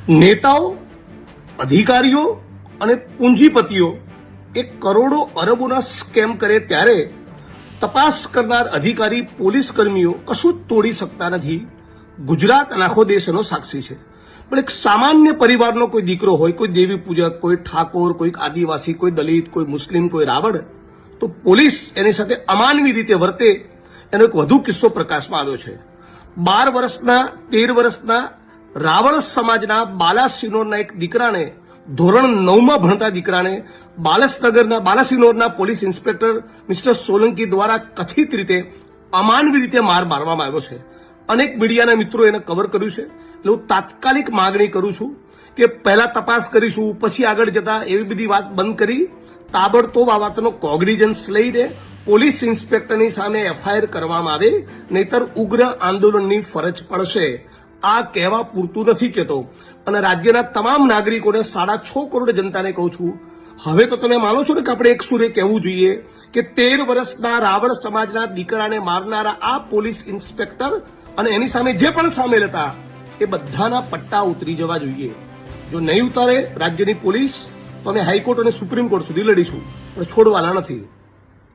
નેતાઓ, અધિકારીઓ અને પૂંજીપતિઓ એ કરોડો અરબોના સ્કેમ કરે ત્યારે તપાસ કરનાર અધિકારી પોલીસ કર્મીઓ કશું જ તોડી શકતા નથી. ગુજરાત અને આખો દેશ એનો સાક્ષી છે. પણ એક સામાન્ય પરિવારનો કોઈ દીકરો હોય, કોઈ દેવી પૂજક, કોઈ ઠાકોર, કોઈ આદિવાસી, કોઈ દલિત, કોઈ મુસ્લિમ, કોઈ રાવણ, તો પોલીસ એની સાથે અમાનવી રીતે વર્તે એનો એક વધુ કિસ્સો પ્રકાશમાં આવ્યો છે. 12 વર્ષના 13 વર્ષના રાવણ સમાજના બાલાસિનોરના એક દીકરાને, ધોરણ 9માં ભણતા દીકરાને બાલાસિનોરના પોલીસ ઇન્સ્પેક્ટર મિસ્ટર સોલંકી દ્વારા કથિત રીતે અમાનવી રીતે મારવામાં આવ્યો છે. અનેક મીડિયાના મિત્રો એને કવર કર્યું છે. એટલે હું તાત્કાલિક માગણી કરું છું કે પહેલા તપાસ કરીશું, પછી આગળ જતા એવી બધી વાત બંધ કરી તાબડતોબ આ વાતનો કોગ્નિઝન્સ લઈને પોલીસ ઇન્સ્પેક્ટરની સામે એફઆઈઆર કરવામાં આવે, નહીતર ઉગ્ર આંદોલનની ફરજ પડશે. આ કહેવા પૂરતું નથી કહેતો. અને રાજ્યના તમામ નાગરિકોને 6.5 કરોડ જનતાને કહું છું, હવે તો તમે માનો છો ને કે આપણે એક સુરે કહેવું જોઈએ કે 13 વર્ષના રાવણ સમાજના દીકરાને મારનારા આ પોલીસ ઇન્સ્પેક્ટર અને એની સામે જે પણ સામેલ હતા એ બધાના પટ્ટા ઉતરી જવા જોઈએ. જો નહીં ઉતારે રાજ્યની પોલીસ તો અમે હાઈકોર્ટ અને સુપ્રીમ કોર્ટ સુધી લડીશું, પણ છોડવાના નથી.